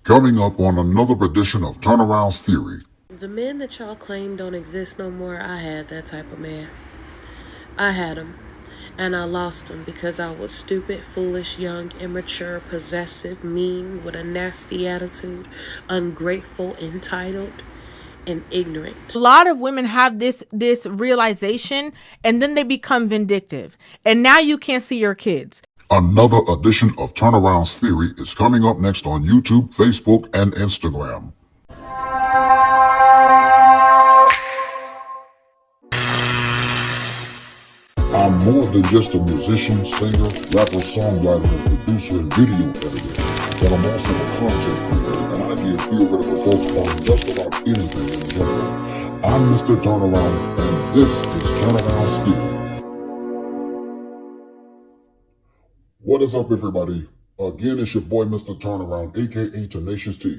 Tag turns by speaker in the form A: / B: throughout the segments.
A: Coming up on another edition of Turneround's Theory.
B: The men that y'all claim don't exist no more, I had that type of man. I had him. And I lost him because I was stupid, foolish, young, immature, possessive, mean, with a nasty attitude, ungrateful, entitled, and ignorant.
C: A lot of women have this realization, and then they become vindictive. And now you can't see your kids.
A: Another edition of Turneround's Theory is coming up next on YouTube, Facebook, and Instagram. I'm more than just a musician, singer, rapper, songwriter, producer, and video editor, but I'm also a content creator, and I give theoretical thoughts on just about anything in general. I'm Mr. Turnaround, and this is Turnaround's Theory. What is up, everybody? Again, it's your boy, Mr. Turnaround, aka Tenacious T.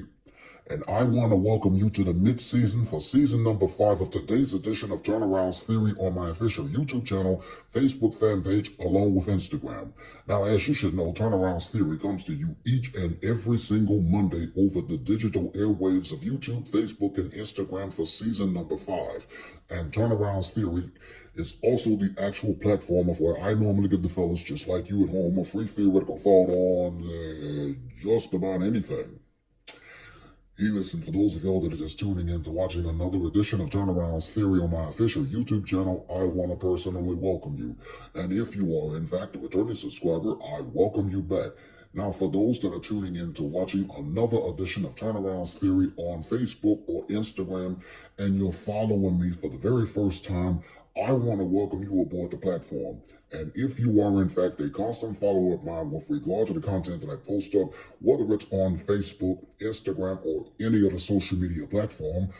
A: And I want to welcome you to the mid-season for season number 5 of today's edition of Turnaround's Theory on my official YouTube channel, Facebook fan page, along with Instagram. Now, as you should know, Turnaround's Theory comes to you each and every single Monday over the digital airwaves of YouTube, Facebook, and Instagram for season number 5. And Turnaround's Theory is also the actual platform of where I normally give the fellas just like you at home a free theoretical thought on just about anything. Hey, listen, for those of y'all that are just tuning in to watching another edition of Turnaround's Theory on my official YouTube channel, I want to personally welcome you. And if you are, in fact, a returning subscriber, I welcome you back. Now, for those that are tuning in to watching another edition of Turnaround's Theory on Facebook or Instagram, and you're following me for the very first time, I want to welcome you aboard the platform. And if you are, in fact, a constant follower of mine with regard to the content that I post up, whether it's on Facebook, Instagram, or any other social media platform,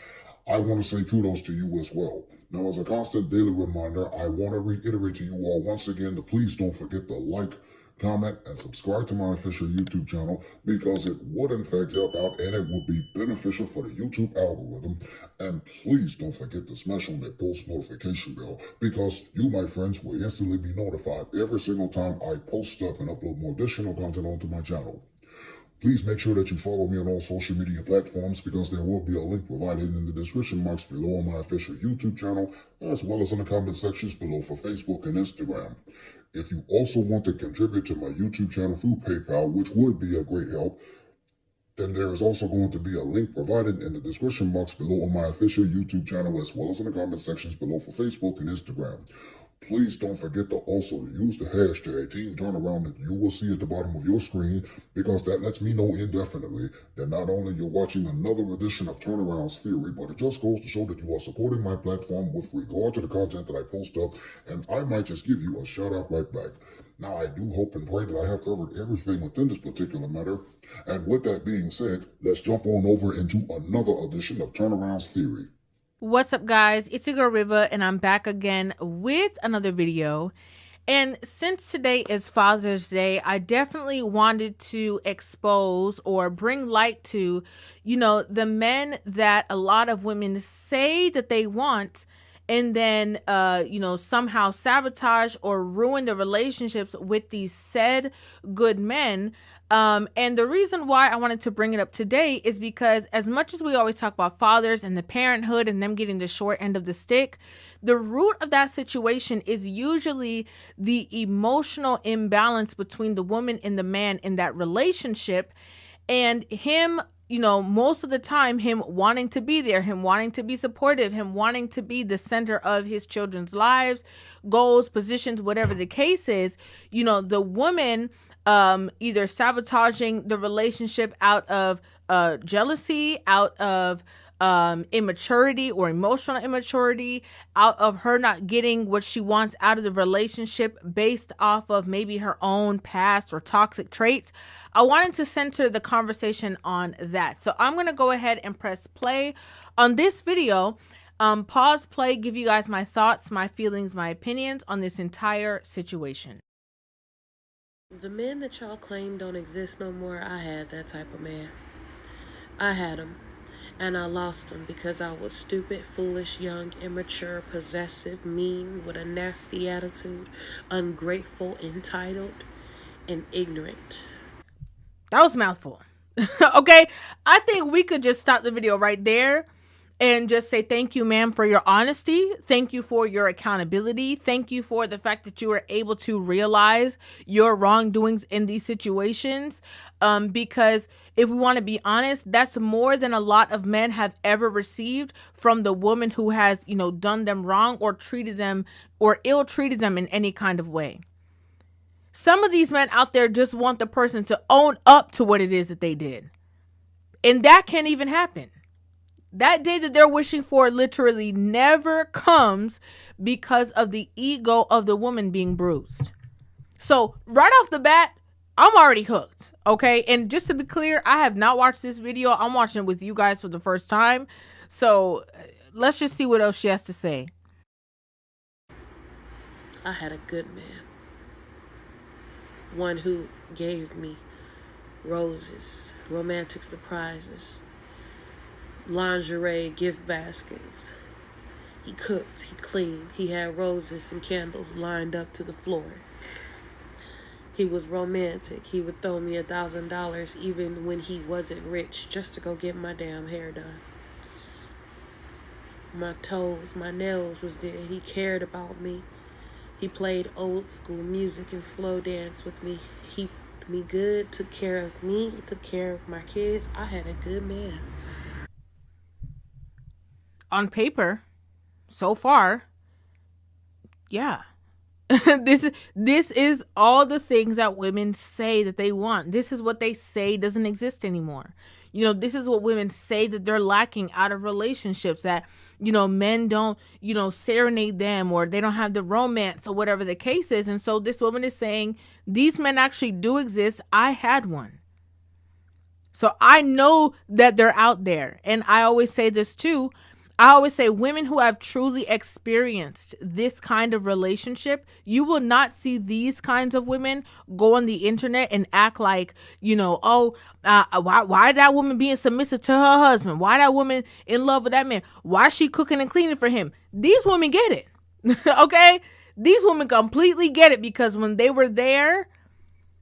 A: I want to say kudos to you as well. Now, as a constant daily reminder, I want to reiterate to you all once again to please don't forget to like, comment, and subscribe to my official YouTube channel because it would in fact help out and it would be beneficial for the YouTube algorithm. And please don't forget to smash on that post notification bell because you, my friends, will instantly be notified every single time I post up and upload more additional content onto my channel. Please make sure that you follow me on all social media platforms because there will be a link provided in the description box below on my official YouTube channel, as well as in the comment sections below for Facebook and Instagram. If you also want to contribute to my YouTube channel through PayPal, which would be a great help, then there is also going to be a link provided in the description box below on my official YouTube channel, as well as in the comment sections below for Facebook and Instagram. Please don't forget to also use the hashtag TeamTurnaround that you will see at the bottom of your screen because that lets me know indefinitely that not only you're watching another edition of Turnaround's Theory, but it just goes to show that you are supporting my platform with regard to the content that I post up, and I might just give you a shout out right back. Now, I do hope and pray that I have covered everything within this particular matter. And with that being said, let's jump on over into another edition of Turnaround's Theory.
C: What's up, guys? It's your girl Rivah, and I'm back again with another video. And since today is Father's Day, I definitely wanted to expose or bring light to, the men that a lot of women say that they want and then, somehow sabotage or ruin the relationships with these said good men. And the reason why I wanted to bring it up today is because as much as we always talk about fathers and the parenthood and them getting the short end of the stick, the root of that situation is usually the emotional imbalance between the woman and the man in that relationship, and him, most of the time, him wanting to be there, him wanting to be supportive, him wanting to be the center of his children's lives, goals, positions, whatever the case is, the woman either sabotaging the relationship out of jealousy, out of immaturity or emotional immaturity, out of her not getting what she wants out of the relationship based off of maybe her own past or toxic traits. I wanted to center the conversation on that. So I'm going to go ahead and press play on this video. Pause, play, give you guys my thoughts, my feelings, my opinions on this entire situation.
B: The men that y'all claim don't exist no more, I had that type of man. I had him. And I lost him because I was stupid, foolish, young, immature, possessive, mean, with a nasty attitude, ungrateful, entitled, and ignorant.
C: That was a mouthful. Okay, I think we could just stop the video right there and just say thank you, ma'am, for your honesty. Thank you for your accountability. Thank you for the fact that you were able to realize your wrongdoings in these situations. Because if we want to be honest, that's more than a lot of men have ever received from the woman who has, done them wrong or treated them or ill treated them in any kind of way. Some of these men out there just want the person to own up to what it is that they did. And that can't even happen. That day that they're wishing for literally never comes because of the ego of the woman being bruised. So right off the bat, I'm already hooked. Okay. And just to be clear, I have not watched this video. I'm watching it with you guys for the first time. So let's just see what else she has to say.
B: I had a good man. One who gave me roses, romantic surprises, lingerie gift baskets. He cooked, he cleaned, he had roses and candles lined up to the floor. He was romantic. He would throw me $1,000 even when he wasn't rich just to go get my damn hair done. My toes, my nails was there. He cared about me. He played old school music and slow dance with me. He fucked me good, took care of me, took care of my kids. I had a good man.
C: On paper, so far, yeah. this is all the things that women say that they want. This is what they say doesn't exist anymore. This is what women say that they're lacking out of relationships, that men don't serenade them, or they don't have the romance, or whatever the case is. And so this woman is saying these men actually do exist. I had one. So I know that they're out there. And I always say this too. I always say women who have truly experienced this kind of relationship, you will not see these kinds of women go on the internet and act like, why that woman being submissive to her husband? Why that woman in love with that man? Why she cooking and cleaning for him? These women get it. Okay? These women completely get it, because when they were there,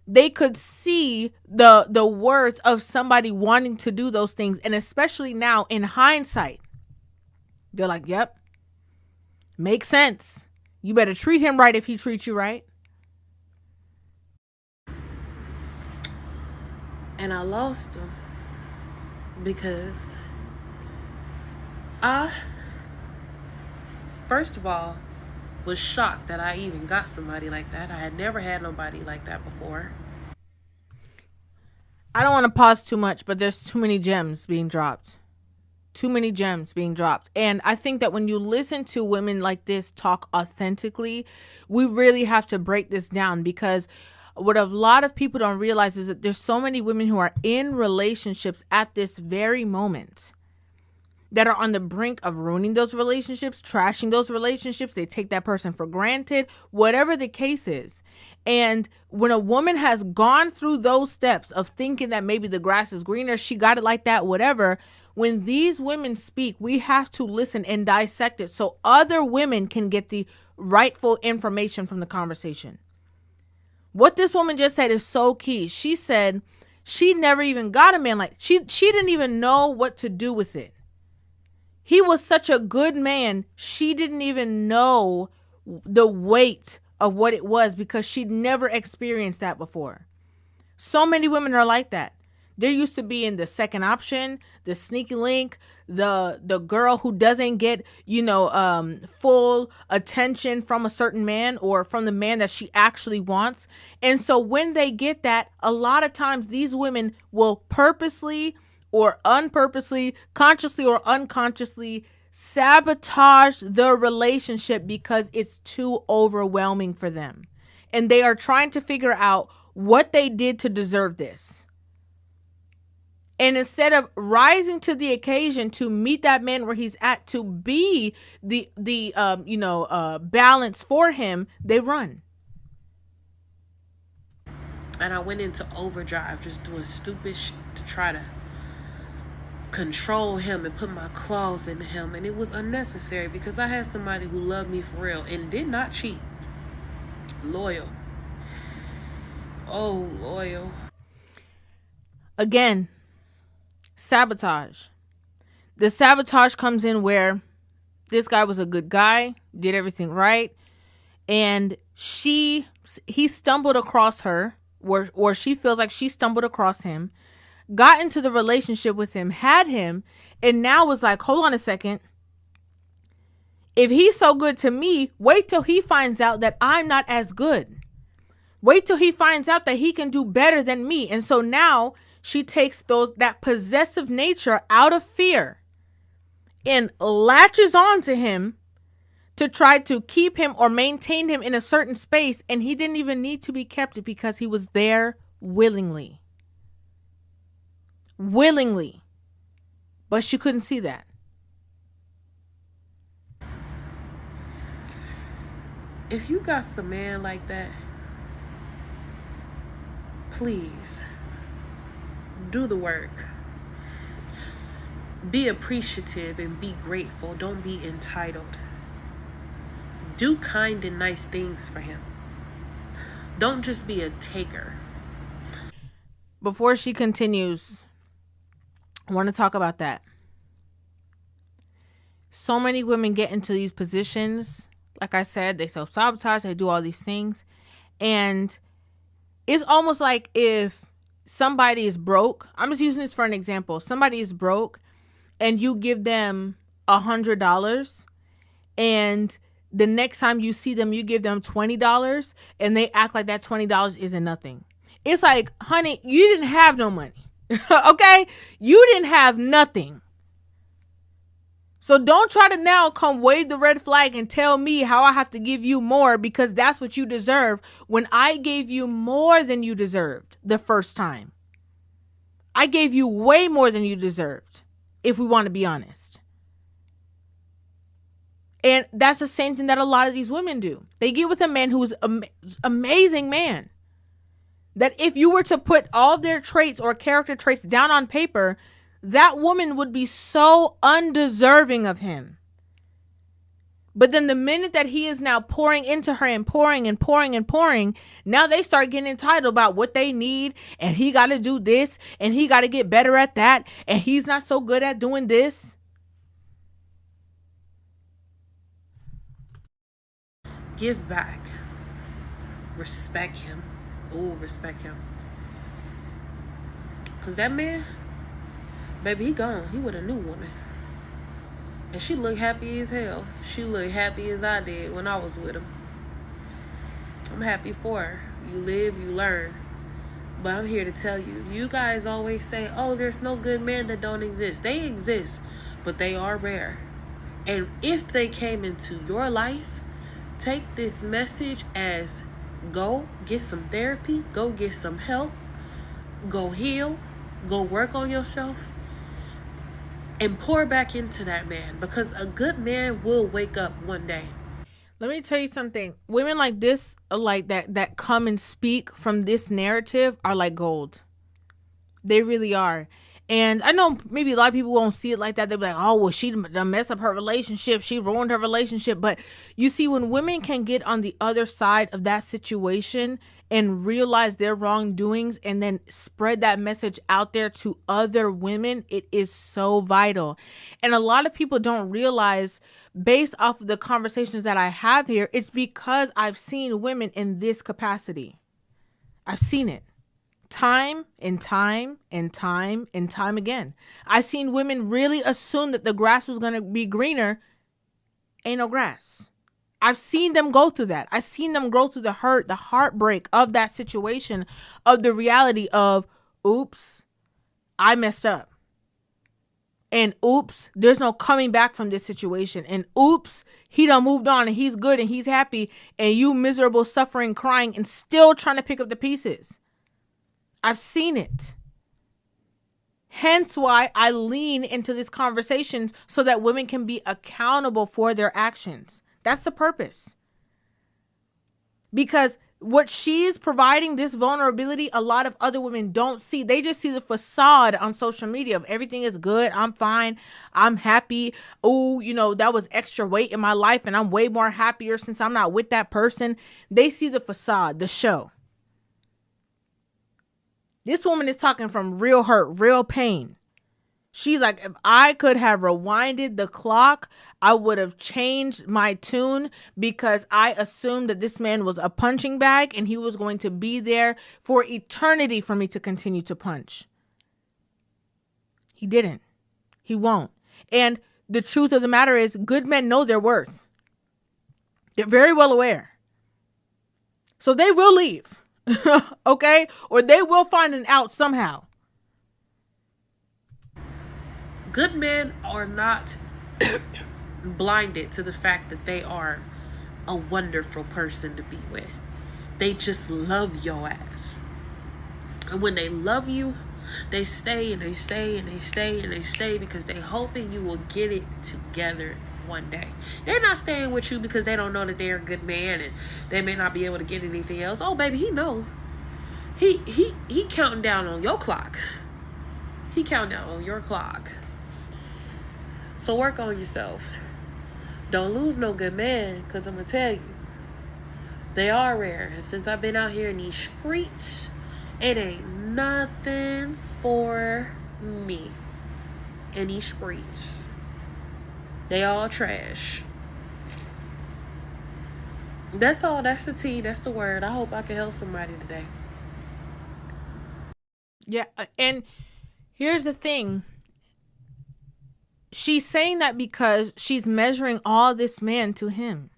C: they could see the worth of somebody wanting to do those things. And especially now in hindsight, they're like, yep, makes sense. You better treat him right if he treats you right.
B: And I lost him because I, first of all, was shocked that I even got somebody like that. I had never had nobody like that before.
C: I don't want to pause too much, but there's too many gems being dropped. Too many gems being dropped. And I think that when you listen to women like this talk authentically, we really have to break this down, because what a lot of people don't realize is that there's so many women who are in relationships at this very moment that are on the brink of ruining those relationships, trashing those relationships. They take that person for granted, whatever the case is. And when a woman has gone through those steps of thinking that maybe the grass is greener, she got it like that, whatever, when these women speak, we have to listen and dissect it so other women can get the rightful information from the conversation. What this woman just said is so key. She said she never even got a man she didn't even know what to do with it. He was such a good man. She didn't even know the weight of what it was, because she'd never experienced that before. So many women are like that. They're used to being the second option, the sneaky link, the girl who doesn't get, full attention from a certain man or from the man that she actually wants. And so when they get that, a lot of times these women will purposely or unpurposely, consciously or unconsciously sabotage the relationship because it's too overwhelming for them. And they are trying to figure out what they did to deserve this. And instead of rising to the occasion to meet that man where he's at, to be the balance for him, they run.
B: And I went into overdrive, just doing stupid shit to try to control him and put my claws in him. And it was unnecessary, because I had somebody who loved me for real and did not cheat. Loyal. Oh, loyal.
C: Again, Sabotage. The sabotage comes in where this guy was a good guy, did everything right, and he stumbled across her, or she feels like she stumbled across him, got into the relationship with him, had him, and now was like, hold on a second. If he's so good to me, wait till he finds out that I'm not as good. Wait till he finds out that he can do better than me. And so now she takes that possessive nature out of fear and latches on to him to try to keep him or maintain him in a certain space. And he didn't even need to be kept because he was there willingly. Willingly. But she couldn't see that.
B: If you got some man like that, please do the work. Be appreciative and be grateful. Don't be entitled. Do kind and nice things for him. Don't just be a taker.
C: Before she continues, I want to talk about that. So many women get into these positions. Like I said, they self-sabotage, they do all these things. And it's almost like if somebody is broke, I'm just using this for an example. Somebody is broke and you give them $100, and the next time you see them, you give them $20, and they act like that $20 isn't nothing. It's like, honey, you didn't have no money. Okay? You didn't have nothing. So don't try to now come wave the red flag and tell me how I have to give you more because that's what you deserve when I gave you more than you deserved the first time. I gave you way more than you deserved, if we want to be honest. And that's the same thing that a lot of these women do. They get with a man who's an amazing man. That if you were to put all their traits or character traits down on paper, that woman would be so undeserving of him. But then the minute that he is now pouring into her and pouring and pouring and pouring, now they start getting entitled about what they need. And he got to do this and he got to get better at that. And he's not so good at doing this.
B: Give back. Respect him. Oh, respect him. Because that man, baby, he gone. He with a new woman. And she looked happy as hell. She looked happy as I did when I was with him. I'm happy for her. You live, you learn. But I'm here to tell you, you guys always say, oh, there's no good men that don't exist. They exist, but they are rare. And if they came into your life, take this message as go get some therapy, go get some help, go heal, go work on yourself, and pour back into that man, because a good man will wake up one day.
C: Let me tell you something. Women like this, like that come and speak from this narrative are like gold. They really are. And I know maybe a lot of people won't see it like that. They'll be like, oh, well, she done messed up her relationship. She ruined her relationship. But you see, when women can get on the other side of that situation and realize their wrongdoings and then spread that message out there to other women, it is so vital. And a lot of people don't realize, based off of the conversations that I have here, it's because I've seen women in this capacity. I've seen it. Time and time and time and time again. I've seen women really assume that the grass was going to be greener. Ain't no grass. I've seen them go through that. I've seen them go through the hurt, the heartbreak of that situation, of the reality of, oops, I messed up. And oops, there's no coming back from this situation. And oops, he done moved on and he's good and he's happy. And you miserable, suffering, crying, and still trying to pick up the pieces. I've seen it. Hence why I lean into this conversation so that women can be accountable for their actions. That's the purpose. Because what she's providing, this vulnerability, a lot of other women don't see. They just see the facade on social media of everything is good. I'm fine. I'm happy. Oh, that was extra weight in my life and I'm way more happier since I'm not with that person. They see the facade, the show. This woman is talking from real hurt, real pain. She's like, if I could have rewinded the clock, I would have changed my tune because I assumed that this man was a punching bag and he was going to be there for eternity for me to continue to punch. He didn't. He won't. And the truth of the matter is, good men know their worth. They're very well aware. So they will leave. Okay? Or they will find an out somehow.
B: Good men are not blinded to the fact that they are a wonderful person to be with. They just love your ass. And when they love you, they stay and they stay and they stay and they stay because they hoping you will get it together one day. They're not staying with you because they don't know that they're a good man and they may not be able to get anything else. Oh, baby, he know. He counting down on your clock. He counting down on your clock. So work on yourself. Don't lose no good man, because I'm going to tell you, they are rare. And since I've been out here in these streets, it ain't nothing for me in these streets. They all trash. That's all. That's the tea. That's the word. I hope I can help somebody today.
C: Yeah, and here's the thing. She's saying that because she's measuring all this man to him.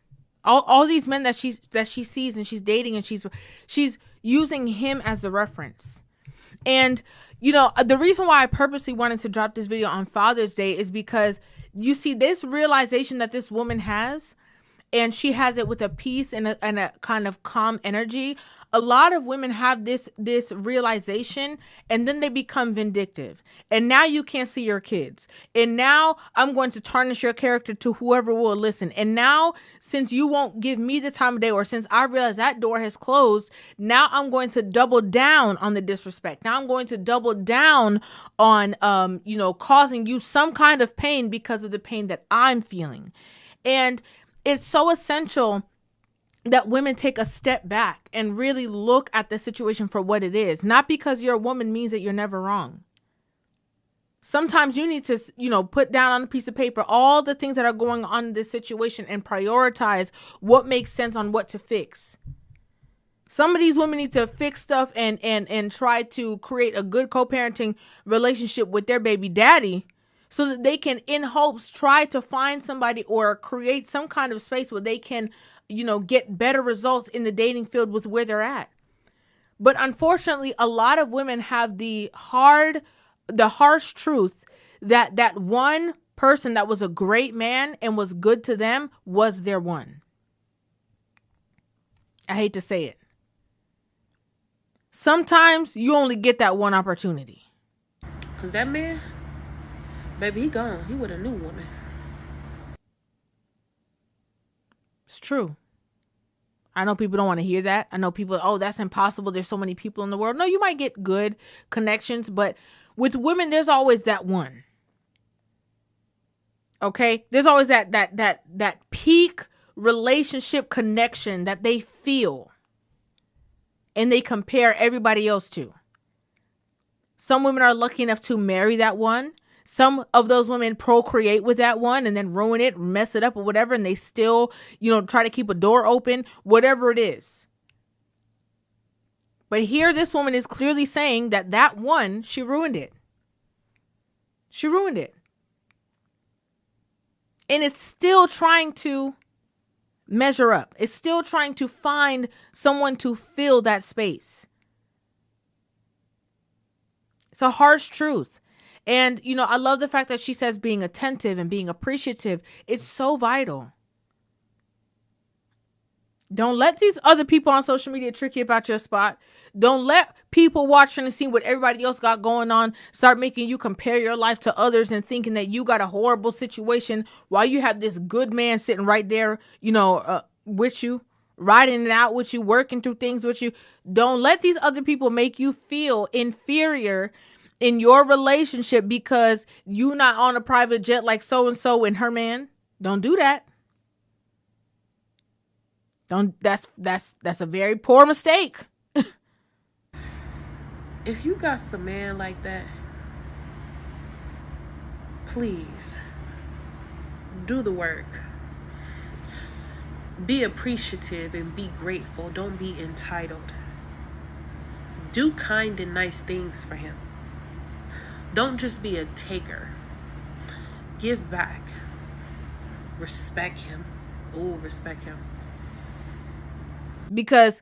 C: All these men that she sees and she's dating, and she's using him as the reference. And you know, the reason why I purposely wanted to drop this video on Father's Day is because you see this realization that this woman has, and she has it with a peace and a kind of calm energy. A lot of women have this realization, and then they become vindictive. And now you can't see your kids. And now I'm going to tarnish your character to whoever will listen. And now, since you won't give me the time of day, or since I realize that door has closed, now I'm going to double down on the disrespect. Now I'm going to double down on, causing you some kind of pain because of the pain that I'm feeling. And it's so essential that women take a step back and really look at the situation for what it is. Not because you're a woman means that you're never wrong. Sometimes you need to, put down on a piece of paper all the things that are going on in this situation and prioritize what makes sense on what to fix. Some of these women need to fix stuff and try to create a good co-parenting relationship with their baby daddy, so that they can, in hopes, try to find somebody or create some kind of space where they can, get better results in the dating field with where they're at. But unfortunately, a lot of women have the harsh truth that one person that was a great man and was good to them was their one. I hate to say it. Sometimes you only get that one opportunity.
B: Because that man, baby, he gone. He with a new woman.
C: It's true. I know people don't want to hear that. I know people, oh, that's impossible. There's so many people in the world. No, you might get good connections, but with women, there's always that one. Okay? There's always that peak relationship connection that they feel and they compare everybody else to. Some women are lucky enough to marry that one. Some of those women procreate with that one and then ruin it, mess it up or whatever. And they still, try to keep a door open, whatever it is. But here, this woman is clearly saying that one, she ruined it. She ruined it. And it's still trying to measure up. It's still trying to find someone to fill that space. It's a harsh truth. And, I love the fact that she says being attentive and being appreciative. It's so vital. Don't let these other people on social media trick you about your spot. Don't let people watching and see what everybody else got going on start making you compare your life to others and thinking that you got a horrible situation while you have this good man sitting right there, with you, riding it out with you, working through things with you. Don't let these other people make you feel inferior in your relationship because you not on a private jet like so-and-so and her man. Don't do that. That's a very poor mistake.
B: If you got some man like that, Please, do the work. Be appreciative and be grateful. Don't be entitled. Do kind and nice things for him. Don't just be a taker. Give back. Respect him. Oh, respect him.
C: Because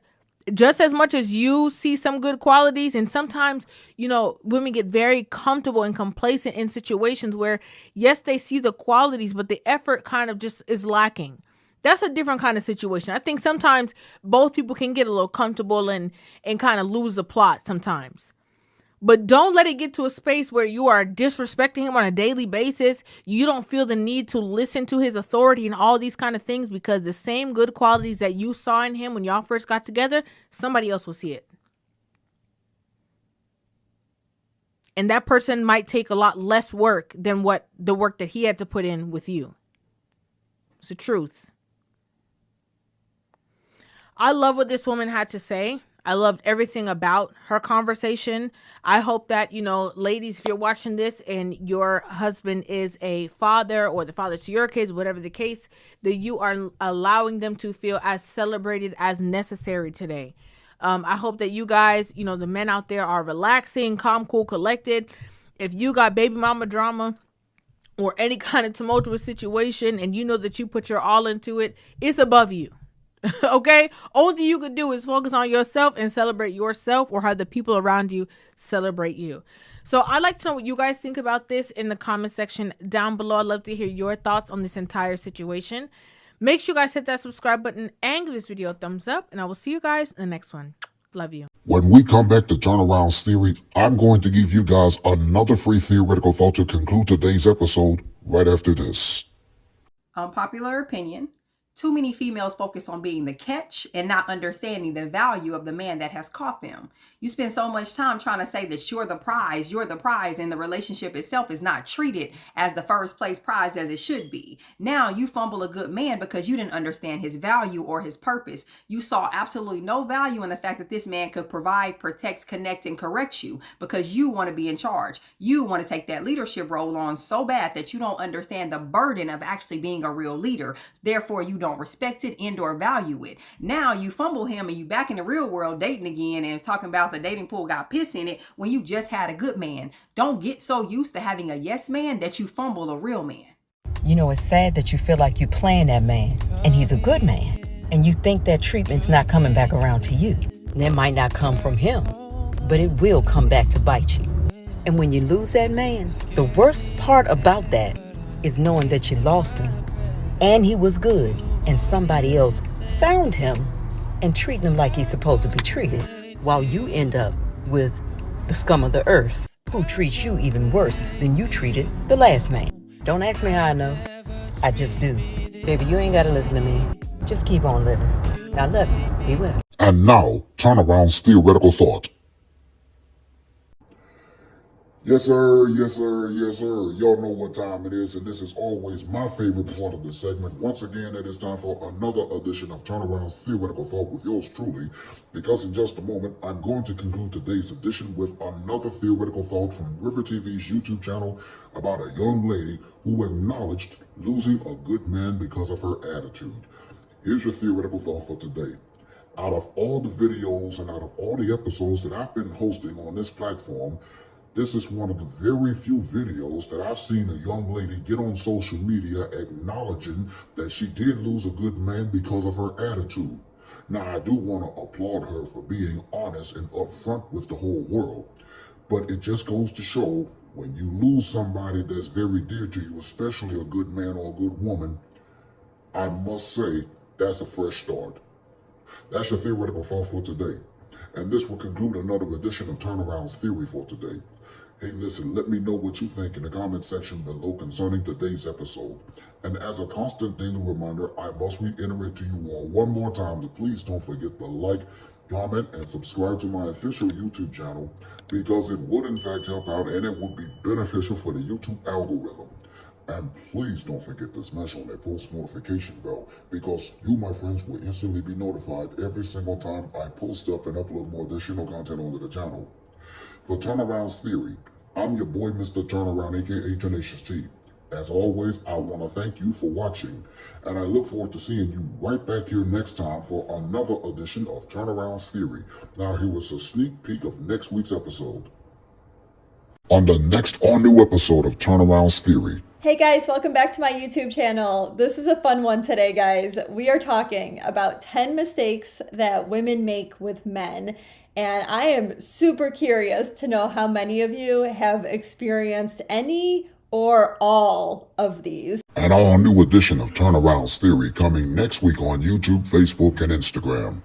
C: just as much as you see some good qualities, and sometimes, women get very comfortable and complacent in situations where, yes, they see the qualities, but the effort kind of just is lacking. That's a different kind of situation. I think sometimes both people can get a little comfortable and kind of lose the plot sometimes. But don't let it get to a space where you are disrespecting him on a daily basis. You don't feel the need to listen to his authority and all these kind of things, because the same good qualities that you saw in him when y'all first got together, somebody else will see it. And that person might take a lot less work than what the work that he had to put in with you. It's the truth. I love what this woman had to say. I loved everything about her conversation. I hope that, ladies, if you're watching this and your husband is a father or the father to your kids, whatever the case, that you are allowing them to feel as celebrated as necessary today. I hope that you guys, the men out there, are relaxing, calm, cool, collected. If you got baby mama drama or any kind of tumultuous situation and you know that you put your all into it, it's above you. Okay? All that you could do is focus on yourself and celebrate yourself, or have the people around you celebrate you. So I'd like to know what you guys think about this in the comment section down below. I'd love to hear your thoughts on this entire situation. Make sure you guys hit that subscribe button and give this video a thumbs up, and I will see you guys in the next one. Love you.
A: When we come back to Turnaround's theory, I'm going to give you guys another free theoretical thought to conclude today's episode right after this.
D: Unpopular opinion. Too many females focus on being the catch and not understanding the value of the man that has caught them. You spend so much time trying to say that you're the prize, and the relationship itself is not treated as the first place prize as it should be. Now you fumble a good man because you didn't understand his value or his purpose. You saw absolutely no value in the fact that this man could provide, protect, connect, and correct you because you want to be in charge. You want to take that leadership role on so bad that you don't understand the burden of actually being a real leader. Therefore, you don't respect it and or value it. Now you fumble him and you back in the real world dating again and talking about the dating pool got piss in it when you just had a good man. Don't get so used to having a yes man that you fumble a real man.
E: It's sad that you feel like you're playing that man and he's a good man, and you think that treatment's not coming back around to you. And it might not come from him, but it will come back to bite you. And when you lose that man, the worst part about that is knowing that you lost him and he was good, and somebody else found him and treating him like he's supposed to be treated, while you end up with the scum of the earth who treats you even worse than you treated the last man. Don't ask me how I know. I just do. Baby, you ain't got to listen to me. Just keep on living. I love you. Be well.
A: And now, Turnaround's theoretical thought. Yes, sir. Yes, sir. Yes, sir. Y'all know what time it is, and this is always my favorite part of the segment. Once again, it is time for another edition of Turnaround's Theoretical Thought with yours truly, because in just a moment, I'm going to conclude today's edition with another theoretical thought from Rivah TV's YouTube channel about a young lady who acknowledged losing a good man because of her attitude. Here's your theoretical thought for today. Out of all the videos and out of all the episodes that I've been hosting on this platform, this is one of the very few videos that I've seen a young lady get on social media acknowledging that she did lose a good man because of her attitude. Now, I do want to applaud her for being honest and upfront with the whole world, but it just goes to show when you lose somebody that's very dear to you, especially a good man or a good woman, I must say that's a fresh start. That's your theoretical thought for today. And this will conclude another edition of Turnaround's Theory for today. Hey, listen, let me know what you think in the comment section below concerning today's episode. And as a constant daily reminder, I must reiterate to you all one more time to please don't forget to like, comment, and subscribe to my official YouTube channel, because it would in fact help out and it would be beneficial for the YouTube algorithm. And please don't forget to smash on that post notification bell, because you, my friends, will instantly be notified every single time I post up and upload more additional content onto the channel. For Turnaround's Theory, I'm your boy, Mr. Turnaround, aka Tenacious T. As always, I want to thank you for watching, and I look forward to seeing you right back here next time for another edition of Turnaround's Theory. Now here was a sneak peek of next week's episode. On the next all-new episode of Turnaround's Theory.
F: Hey guys, welcome back to my YouTube channel. This is a fun one today, guys. We are talking about 10 mistakes that women make with men. And I am super curious to know how many of you have experienced any or all of these.
A: An all-new edition of Turnaround's Theory coming next week on YouTube, Facebook, and Instagram.